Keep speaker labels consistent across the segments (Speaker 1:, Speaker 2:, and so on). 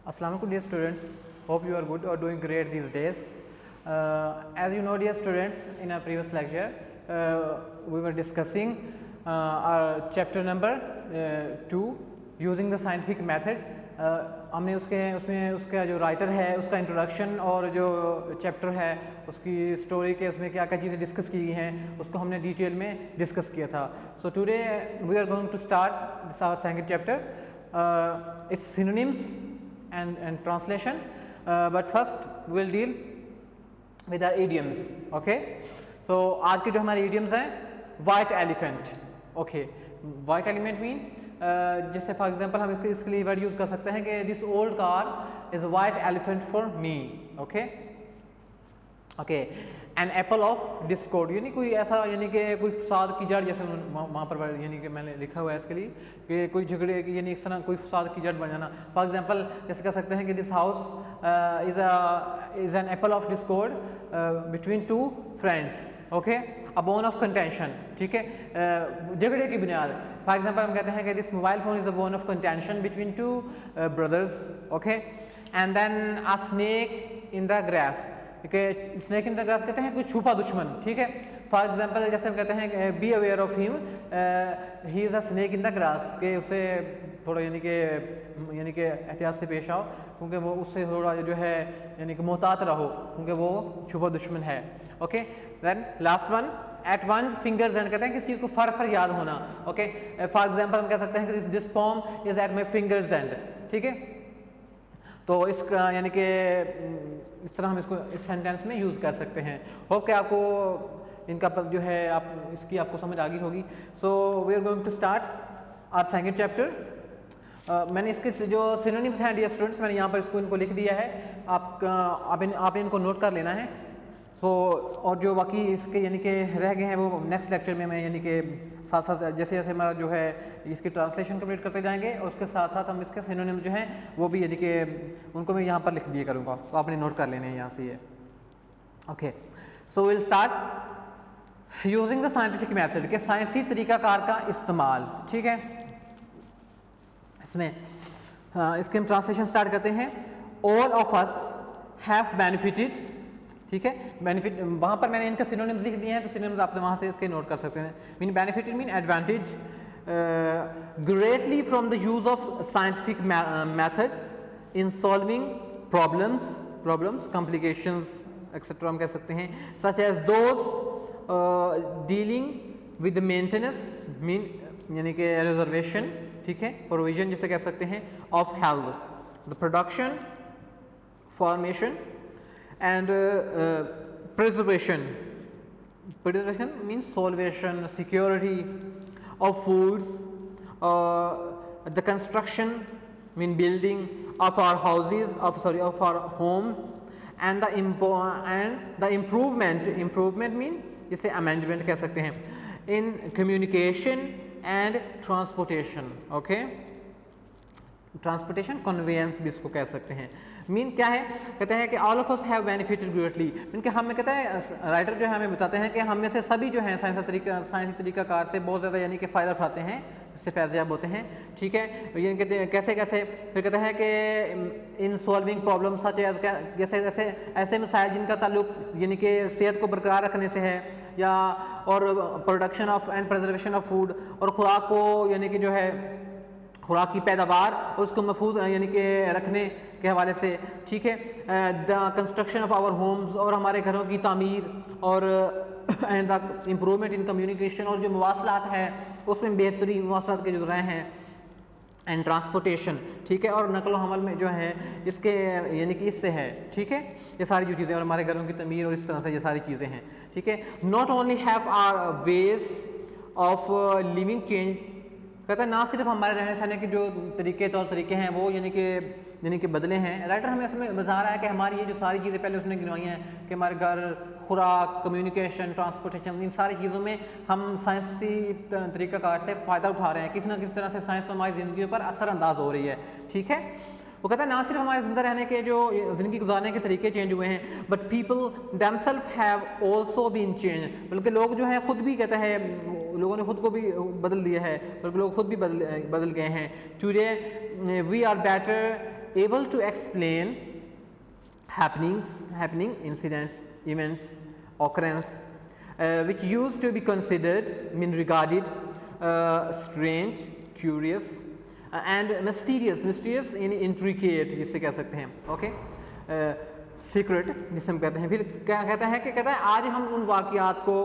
Speaker 1: Assalamualaikum dear students, hope you are good or doing great these days. As you know dear students, in our previous lecture we were discussing our chapter number 2 using the scientific method. हमने उसमें उसका जो writer है उसका introduction और जो chapter है उसकी स्टोरी के उसमें क्या क्या चीज़ें डिस्कस की गई हैं उसको हमने डिटेल में डिस्कस किया था. So today we are going to start this our second chapter. It's synonyms and translation, but first we will deal with our idioms. Okay, so आज के जो हमारे idioms हैं white elephant. Okay, white elephant mean जैसे for example हम इसके लिए word use कर सकते हैं कि this old car is a white elephant for me. Okay okay an apple of discord यानी कोई ऐसा यानी कि कोई फसाद की जड़ जैसे वहाँ पर यानी कि मैंने लिखा हुआ है इसके लिए कि कोई झगड़े की यानी इस तरह कोई फसाद की जड़ बन जाना. फॉर एग्जांपल जैसे कह सकते हैं कि this house is an apple of Discord between two friends. Okay, a bone of contention. ठीक है, झगड़े की बुनियाद. फॉर एग्जांपल हम कहते हैं कि this mobile phone is a bone of contention between two brothers. Okay, and then a snake in the grass. कि स्नेक इन द ग्रास कहते हैं कोई छुपा दुश्मन. ठीक है, फॉर एग्जांपल जैसे हम कहते हैं be aware of him, he is a snake in the grass, कि उससे थोड़ा यानी कि एहतियात से पेश आओ क्योंकि वो उससे थोड़ा जो है यानी कि मोहतात रहो क्योंकि वो छुपा दुश्मन है. Okay, then last one at one's fingers end कहते हैं किसी चीज़ को फर याद होना. ओके, फॉर एग्जांपल हम कह सकते हैं कि this pome is at my fingers and. ठीक है, तो इसका यानी कि इस तरह हम इसको इस सेंटेंस में यूज़ कर सकते हैं. होप कि आपको इनका जो है आप इसकी आपको समझ आ गई होगी. So we are going to start our second chapter. मैंने इसके जो सिनोनिम्स हैं डियर स्टूडेंट्स मैंने यहाँ पर इनको लिख दिया है. आपने इनको नोट कर लेना है. सो और जो बाकी इसके यानी कि रह गए हैं वो नेक्स्ट लेक्चर में मैं यानी कि साथ साथ जैसे जैसे हमारा जो है इसकी ट्रांसलेशन कंप्लीट करते जाएंगे और उसके साथ साथ हम इसके सिनोनिम जो हैं वो भी यानी कि उनको मैं यहाँ पर लिख दिया करूँगा, तो आपने नोट कर लेने हैं यहाँ से ये. Okay, so will start using the scientific method के साइंसी तरीक़ाकार का इस्तेमाल. ठीक है, इसमें इसके हम ट्रांसलेशन स्टार्ट करते हैं. All of us have benefited. ठीक है, बेनिफिट वहाँ पर मैंने इनके सिनोनिम्स लिख दिए हैं तो सिनोनिम्स आप वहाँ से इसके नोट कर सकते हैं. Mean benefited mean advantage greatly from the use of scientific method in solving problems complications etcetera हम कह सकते हैं. Such as those dealing with maintenance mean यानी कि रिजर्वेशन. ठीक है, प्रोविजन जिसे कह सकते हैं of health, the production, formation and preservation means solvation, security of foods, the construction mean building of our houses of our homes, and the improvement mean इसे amendment कह सकते हैं in communication and transportation. okay, transportation conveyance भी इसको कह सकते हैं. Mean क्या है, कहते हैं कि all of us have benefited greatly. Mean कि हमें कहता है राइटर जो है हमें बताते हैं कि हम में से सभी जो हैं साइंसी तरीक़ाकार से बहुत ज़्यादा यानी कि फ़ायदा उठाते हैं, इससे फैज़याब होते हैं. ठीक है, ये कहते हैं कैसे फिर कहते हैं कि in solving problem such as जैसे ऐसे मसाइल जिनका ताल्लुक यानी कि सेहत को बरकरार रखने से है या और production of and preservation of food और ख़ुराक को यानी कि जो है खुराक की पैदावार और उसको महफूज यानी कि रखने के हवाले से. ठीक है, the construction of our homes और हमारे घरों की तामीर और and the improvement in communication और जो मवासलात है उसमें बेहतरीन मवासलात के जो रहे हैं एंड ट्रांसपोर्टेशन. ठीक है, और नकल हमल में जो है इसके यानी कि इससे है. ठीक है, ये सारी जो चीज़ें और हमारे घरों की तमीर और इस तरह से ये सारी चीज़ें हैं. ठीक है, not only have our ways of living change. कहता है ना सिर्फ हमारे रहने सहने के जो तरीके हैं वो यानी कि बदले हैं. राइटर हमें इसमें बता रहा है कि हमारी ये जो सारी चीज़ें पहले उसने गिनवाई हैं कि हमारे घर, खुराक, कम्युनिकेशन, ट्रांसपोर्टेशन, इन सारी चीज़ों में हम साइंसी तरीक़ाकार से फ़ायदा उठा रहे हैं. किसी ना किसी तरह से साइंस हमारी ज़िंदगी पर असरअंदाज हो रही है. ठीक है, वो कहता है ना सिर्फ हमारे ज़िंदा रहने के जो ज़िंदगी गुजारने के तरीके चेंज हुए हैं, but people themselves have also been change. बल्कि लोग जो हैं खुद भी कहते हैं लोगों ने खुद को भी बदल दिया है, बल्कि लोग खुद भी बदल गए हैं. Today we are better able to explain happening incidents, events, occurrence which used to be considered, regarded strange, curious and mysterious in intricate, जिसे कह सकते हैं, ओके, सीक्रेट जिसे हम कहते हैं। फिर क्या कहता है कि कहता है आज हम उन वाक़यात को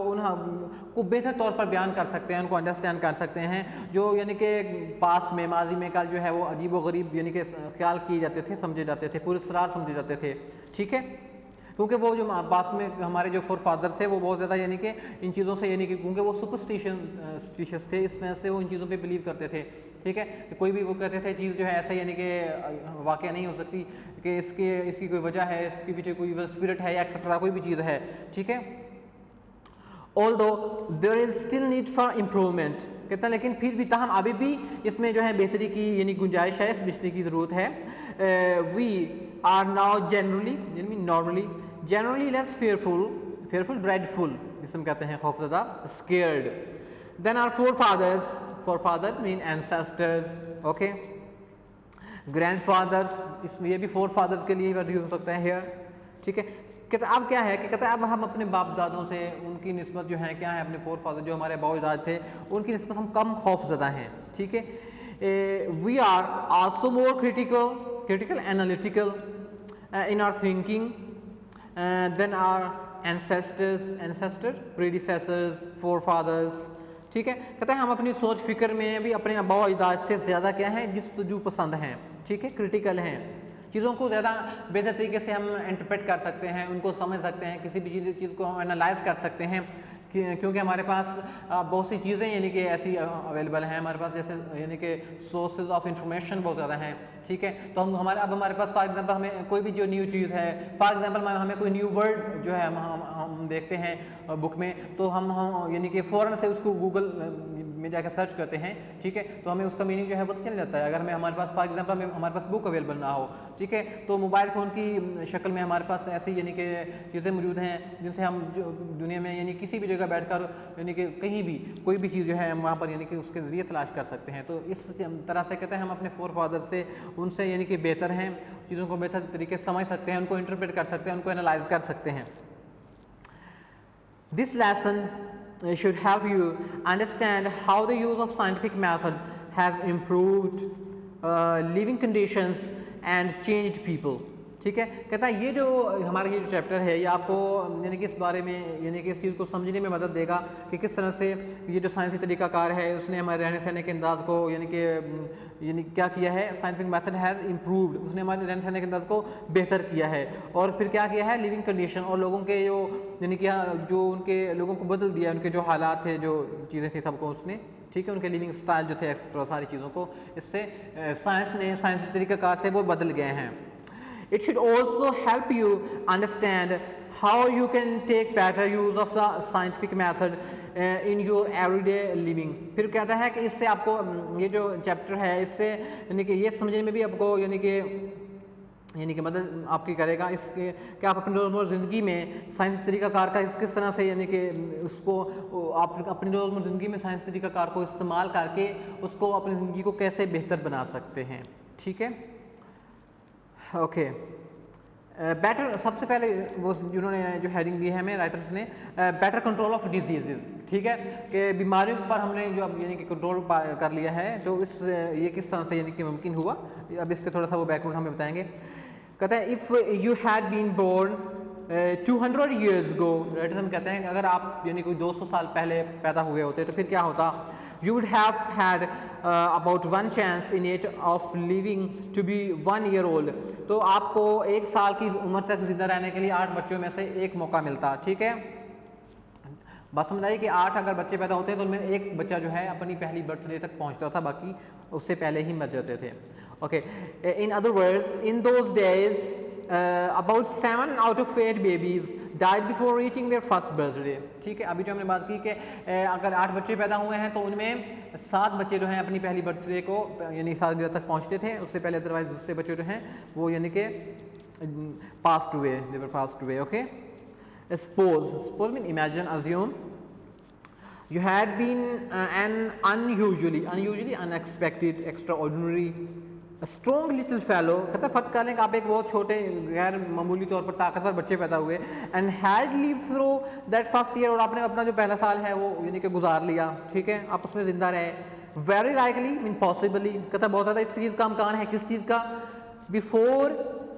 Speaker 1: को बेहतर तौर पर बयान कर सकते हैं, उनको अंडरस्टैंड कर सकते हैं जो यानी कि पास्ट में, माजी में कल जो है वो अजीब व गरीब यानी कि ख्याल किए जाते थे, समझे जाते थे, पुरस्रार समझे जाते थे, ठीक है। क्योंकि वो जो पास्ट में हमारे जो फोर फादर्स थे वो बहुत ज़्यादा यानी कि इन चीज़ों से यानी कि क्योंकि वो सुपरस्टिशियस थे, इसमें से वो इन चीज़ों पे बिलीव करते थे, ठीक है। कोई भी वो कहते थे चीज़ जो है ऐसा यानी कि वाक़या नहीं हो सकती कि इसकी कोई वजह है, इसके पीछे कोई स्पिरिट है या एक्सेट्रा कोई भी चीज़ है, ठीक है। Although there is still need for improvement, कहता है लेकिन फिर भी ताहम अभी भी इसमें जो है बेहतरी की यानी गुंजाइश है, इस बेहतरी की ज़रूरत है। We are now generally less fearful, dreadful, जिसे हम कहते हैं खौफज़दा, scared than our forefathers mean ancestors, okay, grandfathers, इसमें ये भी forefathers के लिए यूज़ हो सकता है here, ठीक है। कहता है अब क्या है कि कहता है अब हम अपने बाप दादों से उनकी निस्बत जो है क्या है, अपने फोर फादर जो हमारे बाप दाद थे उनकी निस्बत हम कम खौफज़दा हैं, ठीक है। We are also more critical analytical in our thinking than our predecessors, forefathers, ठीक है। कहता है हम अपनी सोच फिक्र में भी अपने आबा अजदाद से ज़्यादा क्या है जिस्तजू पसंद हैं, ठीक है, क्रिटिकल हैं, चीज़ों को ज़्यादा बेहतर तरीके से हम इंटरप्रेट कर सकते हैं, उनको समझ सकते हैं, किसी भी चीज़ को हम एनालाइज कर सकते हैं क्योंकि हमारे पास बहुत सी चीज़ें यानी कि ऐसी अवेलेबल हैं हमारे पास, जैसे यानी कि सोर्सेज ऑफ इंफॉर्मेशन बहुत ज़्यादा हैं, ठीक है। तो अब हमारे पास फॉर एग्जांपल हमें कोई भी जो न्यू चीज़ है, फॉर एग्जांपल हमें कोई न्यू वर्ड जो है हम देखते हैं बुक में, तो हम यानी कि फ़ौरन से उसको गूगल में जाकर सर्च करते हैं, ठीक है, तो हमें उसका मीनिंग जो है पता चल जाता है। अगर हमारे पास फॉर एग्जांपल हमारे पास बुक अवेलेबल ना हो, ठीक है, तो मोबाइल फ़ोन की शक्ल में हमारे पास ऐसी यानी कि चीज़ें मौजूद हैं जिनसे हम जो दुनिया में यानी किसी भी जगह बैठकर यानी कि कहीं भी कोई भी चीज़ जो है हम वहाँ पर यानी कि उसके ज़रिए तलाश कर सकते हैं। तो इस तरह से कहते हैं हम अपने फोर फादर से उनसे यानी कि बेहतर हैं, चीज़ों को बेहतर तरीके से समझ सकते हैं, उनको इंटरप्रेट कर सकते हैं, उनको एनालाइज कर सकते हैं। This lesson should help you understand how the use of scientific method has improved living conditions and changed people, ठीक है। कहता है ये जो हमारा ये जो चैप्टर है ये आपको यानी कि इस बारे में यानी कि इस चीज़ को समझने में मदद देगा कि किस तरह से ये जो साइंसी तरीक़ाकार है उसने हमारे रहने सहने के अंदाज़ को यानी क्या किया है, साइंटिफिक मेथड हैज़ इम्प्रूव्ड, उसने हमारे रहने सहने के अंदाज़ को बेहतर किया है, और फिर क्या किया है, लिविंग कंडीशन और लोगों के जो यानी कि जो उनके लोगों को बदल दिया, उनके जो हालात थे, जो चीज़ें थी सबको उसने, ठीक है, उनके लिविंग स्टाइल जो थे एक्सेट्रा सारी चीज़ों को इससे साइंसी तरीक़ाकार से वो बदल गए हैं। It should also help you understand how you can take better use of the scientific method in your everyday living। फिर कहता है कि इससे आपको ये जो चैप्टर है इससे यानी कि ये समझने में भी आपको यानी कि मदद आपकी करेगा इसके कि आप अपनी रोज़मर्रा ज़िंदगी में साइंसी तरीक़ाकार का किस तरह से यानी कि उसको आप अपनी रोज़मर्रा ज़िंदगी में साइंसी तरीक़ाकार को इस्तेमाल करके उसको अपनी ज़िंदगी को कैसे बेहतर बना सकते हैं, ठीक है। ओके, बेटर सबसे पहले वो जिन्होंने जो हेडिंग दी है हमें राइटर्स ने, बेटर कंट्रोल ऑफ डिजीज़, ठीक है, कि बीमारियों पर हमने जो अब यानी कि कंट्रोल कर लिया है, तो ये किस तरह से यानी कि मुमकिन हुआ, अब इसके थोड़ा सा वो बैकग्राउंड हमें बताएंगे। कहता है if you had been born 200 years ago, writers हम कहते हैं अगर आप यानी कोई 200 साल पहले पैदा हुए होते तो फिर क्या होता, you would have had about one chance in it of living to be 1 year old, तो आपको 1 साल की उम्र तक जिंदा रहने के लिए 8 बच्चों में से एक मौका मिलता, ठीक है। बस समझाइए कि 8 अगर बच्चे पैदा होते हैं तो उनमें एक बच्चा जो है अपनी पहली बर्थडे तक पहुंचता था, बाकी उससे पहले ही मर जाते थे। Okay, in other words in those days about 7 out of 8 babies died before reaching their first birthday, ठीक है। अभी जो हमने बात की कि अगर 8 बच्चे पैदा हुए हैं तो उनमें 7 बच्चे जो हैं अपनी पहली बर्थडे को यानी सालगिरह तक पहुंचते थे, उससे पहले अदरवाइज दूसरे बच्चे जो हैं वो यानी कि passed away, they were passed away, okay। Suppose mean imagine, assume you had been an unusually unexpected, extraordinary, strong little fellow, कहता है फर्ज कर लें कि आप एक बहुत छोटे गैर मामूली तौर पर ताकतवर बच्चे पैदा हुए, and had live through that first year, और आपने अपना जो पहला साल है वो यानी कि गुजार लिया, ठीक है, आप उसमें ज़िंदा रहे। वेरी लाइकली मीन पॉसिबली, कहता है बहुत ज़्यादा इस चीज़ का इम्कान है, किस चीज़ का, before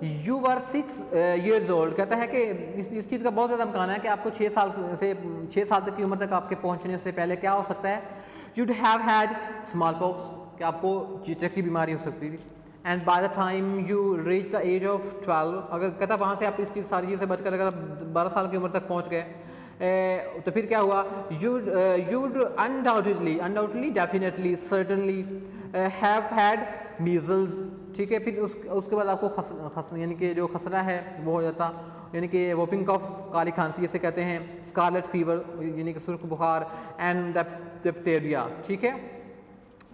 Speaker 1: you were 6 years old, कहता है कि इस चीज़ का बहुत ज़्यादा इम्कान है कि आपको 6 साल तक की उम्र तक आपके पहुँचने से पहले क्या हो सकता है, you'd have had smallpox, कि आपको चेचक की बीमारी हो सकती थी, and by the time you reach the age of 12, अगर कहता वहाँ से आप इसकी सारी चीज़ से बचकर अगर आप 12 साल की उम्र तक पहुँच गए तो फिर क्या हुआ, you'd undoubtedly definitely certainly have had measles, ठीक है, फिर उसके बाद आपको यानी कि जो खसरा है वो हो जाता, यानी कि वोपिंग कफ, काली खांसी जिसे कहते हैं, स्कारलेट फीवर यानी कि सुर्ख बुखार, एंड डिप्थेरिया, ठीक है।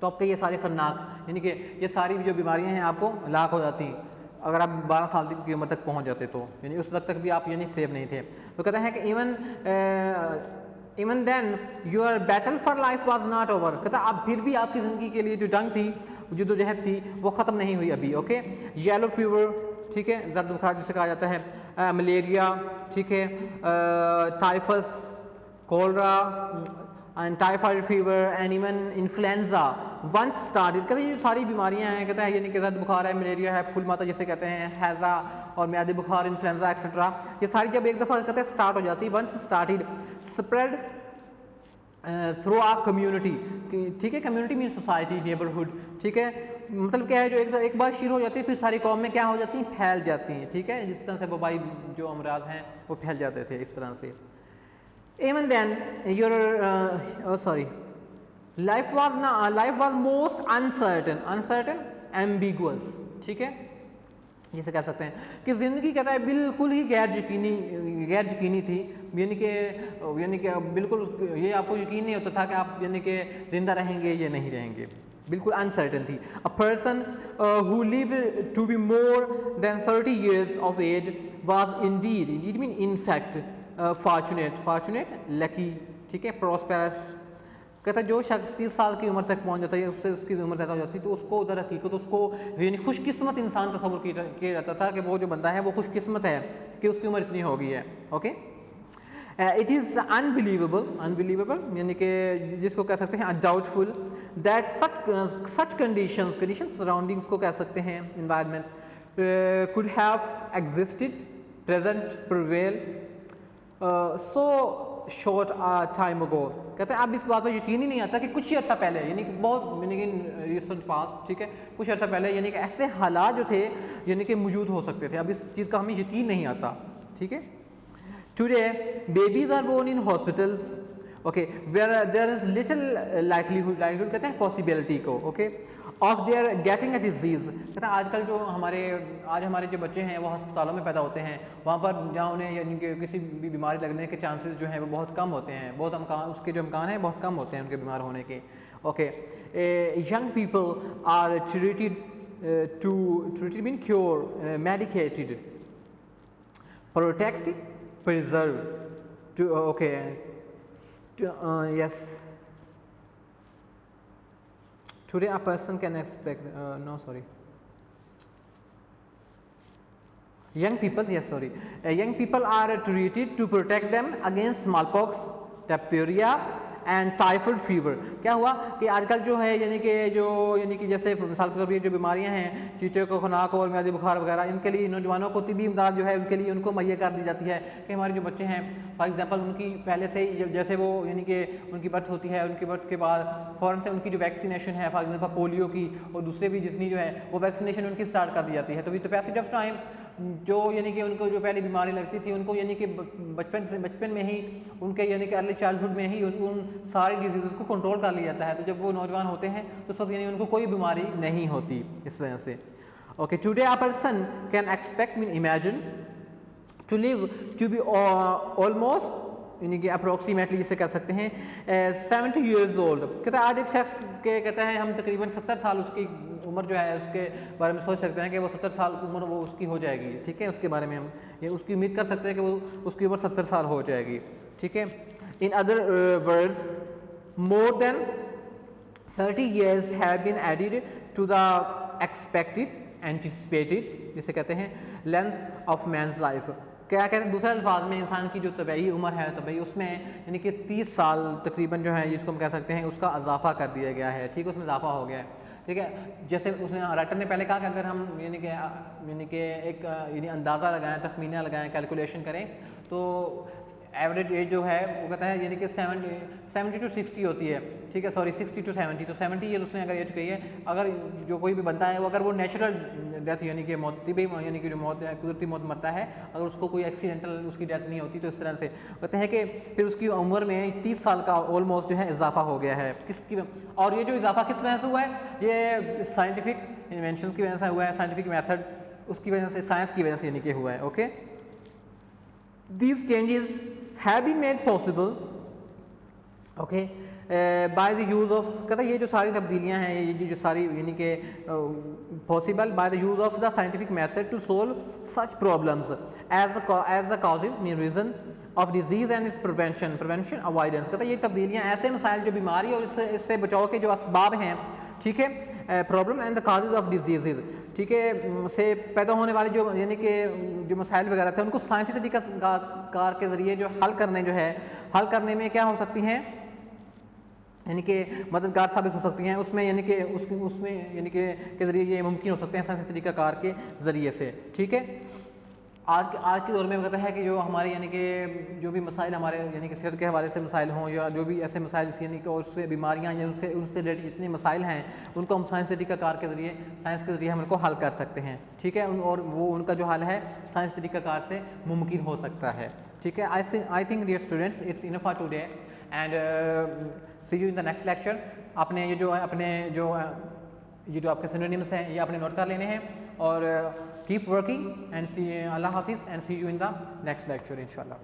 Speaker 1: तो आपके ये सारे खतरनाक यानी कि ये सारी जो बीमारियां हैं आपको लाक हो जाती अगर आप 12 साल की उम्र तक पहुंच जाते, तो यानी उस वक्त तक भी आप यानी सेफ नहीं थे। तो कहते हैं कि even then your battle for life was not over, कहता अब फिर भी आपकी ज़िंदगी के लिए जो जंग थी, जद्दोजहद थी, वो ख़त्म नहीं हुई अभी, ओके। येलो फीवर, ठीक है, जर्द बुखार जिसे कहा जाता है, मलेरिया, ठीक है, typhus, cholera and typhoid fever and even influenza once started, कहते हैं ये सारी बीमारियां हैं, कहता है यानी कि जर्द बुखार है, मलेरिया है, फूल माता जिसे कहते हैं, हैज़ा और म्यादी बुखार, इन्फ्लुएंजा एक्सेट्रा, ये सारी जब एक दफ़ा कहते हैं स्टार्ट हो जाती है, वंस स्टार्टेड स्प्रेड थ्रू आ कम्युनिटी, ठीक है, कम्युनिटी मीन सोसाइटी, नेबरहुड, ठीक है, मतलब क्या है, जो एक बार शुरू हो जाती है फिर सारी कौम में क्या हो जाती हैं, फैल जाती हैं, ठीक है, जिस तरह से वबाई जो अमराज हैं वो फैल जाते थे इस तरह से। Even then your life was most uncertain, ambiguous, ठीक है, जिसे कह सकते हैं कि ज़िंदगी कहता है बिल्कुल ही गैर यकीनी थी, यानी कि बिल्कुल ये आपको यकीन नहीं होता था कि आप यानी कि ज़िंदा रहेंगे या नहीं रहेंगे, बिल्कुल अनसर्टन थी। A person who lived to be more than 30 years of age was indeed mean in fact fortunate lucky, ठीक है, प्रॉस्पेरस, कहता है जो शख्स 30 साल की उम्र तक पहुंच जाता है, उससे उसकी उम्र ज़्यादा हो जाती है, तो उसको उधर हकीकत उसको यानी खुशकिस्मत इंसान तस्वुर किया जाता था कि वो जो बंदा है वो खुशकिस्मत है कि उसकी उम्र इतनी हो गई है, ओके। इट इज़ अनबिलीवेबल यानी कि जिसको कह सकते हैं doubtful, that such conditions surroundings को कह सकते हैं, environment could have existed, present, prevail so short time ago, कहते हैं अब इस बात पर यकीन ही नहीं आता कि कुछ ही अर्सा पहले, यानी कि बहुत यानी कि रिसेंट पास्ट, ठीक है, कुछ अर्सा पहले यानी कि ऐसे हालात जो थे यानी कि मौजूद हो सकते थे, अब इस चीज़ का हमें यकीन नहीं आता, ठीक है। Today babies are born in hospitals, okay, where there is little likelihood कहते हैं पॉसिबिलिटी को, okay, of their getting a disease, कहते हैं आजकल जो हमारे जो बच्चे हैं वो अस्पतालों में पैदा होते हैं, वहाँ पर जहाँ उन्हें यानी कि किसी भी बीमारी लगने के चांसेस जो हैं वो बहुत कम होते हैं, उसके जो इम्कान हैं बहुत कम होते हैं उनके बीमार होने के, okay. Young people are treated mean cure, medicated, protect, preserve, to okay, yes. Today a person can expect young people are treated to protect them against smallpox, diphtheria and typhoid fever. क्या हुआ कि आजकल जो है यानी कि जैसे मिसाल के तौर पर जो बीमारियां हैं चीचक खुनाक और म्यादी बुखार वगैरह, इनके लिए नौजवानों को तिबी इमदाद जो है उनके लिए उनको मुहैया कर दी जाती है कि हमारे जो बच्चे हैं फॉर एग्जांपल उनकी पहले से ही जैसे वो यानी कि उनकी बर्थ होती है, उनकी बर्थ के बाद फ़ौरन से उनकी जो वैक्सीनेशन है फॉर एग्जांपल पोलियो की और दूसरे भी जितनी जो है वो वैक्सीनेशन उनकी स्टार्ट कर दी जाती है। तो with the passage of time जो यानी कि उनको जो पहले बीमारी लगती थी उनको यानी कि बचपन में ही उनके यानी कि अर्ली चाइल्डहुड में ही उन सारी डिजीज़ को कंट्रोल कर लिया जाता है। तो जब वो नौजवान होते हैं तो सब यानी उनको कोई बीमारी नहीं होती इस वजह से। Okay, today a person can expect mean imagine to live to be almost यानी कि अप्रोक्सीमेटली जिसे कह सकते हैं 70 years old। कहता है आज एक शख्स के कहता है हम तकरीबन 70 साल उसकी उम्र जो है उसके बारे में सोच सकते हैं कि वो 70 साल की उम्र वो उसकी हो जाएगी। ठीक है, उसके बारे में हम ये उसकी उम्मीद कर सकते हैं कि वो उसकी उम्र 70 साल हो जाएगी। ठीक है, in other words more than 30 years have been added to the expected, anticipated जिसे कहते हैं लेंथ ऑफ मैंस लाइफ। क्या कहते हैं दूसरे अल्फाज में इंसान की जो तबीयी उम्र है तबीयी उसमें यानी कि 30 साल तकरीबन जो है जिसको हम कह सकते हैं उसका इजाफा कर दिया गया है, ठीक है, उसमें इजाफा हो गया है, ठीक है। जैसे उसने राइटर ने पहले कहा कि अगर हम यानी कि एक यानी अंदाज़ा लगाएं, तखमीना लगाएं, कैलकुलेशन करें तो एवरेज एज जो है वो कहता है यानी कि 70 to 60 होती है, ठीक है, सॉरी 60 to 70, तो 70 ईयर उसने अगर एज कही है, अगर जो कोई भी बनता है वो अगर वो नेचुरल डेथ यानी कि मौत तिबी यानी कि जो मौत है कुदरती मौत मरता है, अगर उसको कोई एक्सीडेंटल उसकी डेथ नहीं होती तो इस तरह से कहते हैं कि फिर उसकी उम्र में 30 साल का ऑलमोस्ट जो है इजाफा हो गया है किसकी। और ये जो इजाफा किस वजह से हुआ है, ये साइंटिफिक इन्वेंशन की वजह से हुआ है, साइंटिफिक मेथड उसकी वजह से, साइंस की वजह से यानी कि हुआ है। Okay, these changes have been made possible, okay, by the use of, कहता है ये जो सारी तब्दीलियाँ हैं, ये जो सारी यानी कि possible by the use of the scientific method to solve such problems as the causes, mean reason of disease and its prevention avoidance। कहता है ये तब्दीलियाँ ऐसे मसाइल जो बीमारी और इससे बचाव के जो असबाब हैं, ठीक है, problem and the causes of disease, ठीक है, से पैदा होने वाले जो यानी कि जो मसाइल वगैरह थे उनको साइंसी तरीका कार के ज़रिए जो हल करने में क्या हो सकती हैं, यानी कि मददगार साबित हो सकती हैं उसमें, यानी कि उसमें यानी कि के ज़रिए ये मुमकिन हो सकते हैं साइंसी तरीका कार के ज़रिए से, ठीक है। आज के दौर में कहता है कि जो हमारे यानी कि जो भी मसाइल हमारे यानी कि सेहत के हवाले से मसाइल हों या जो भी ऐसे मसाइल यानी कि उससे बीमारियाँ या उनसे रिलेटेड जितने मसाइल हैं उनको हम साइंस तरीका कार के ज़रिए हम उनको हल कर सकते हैं, ठीक है, और वो उनका जो हल है साइंस तरीका कार से मुमकिन हो सकता है, ठीक है। I think dear students it's enough for today and see you in the next lecture. आपने ये जो आपके सिनोनिम्स हैं ये आपने नोट कर लेने हैं और कीप वर्किंग एंड सी अल्लाह हाफिज़ and see you in the next lecture इंशाल्लाह।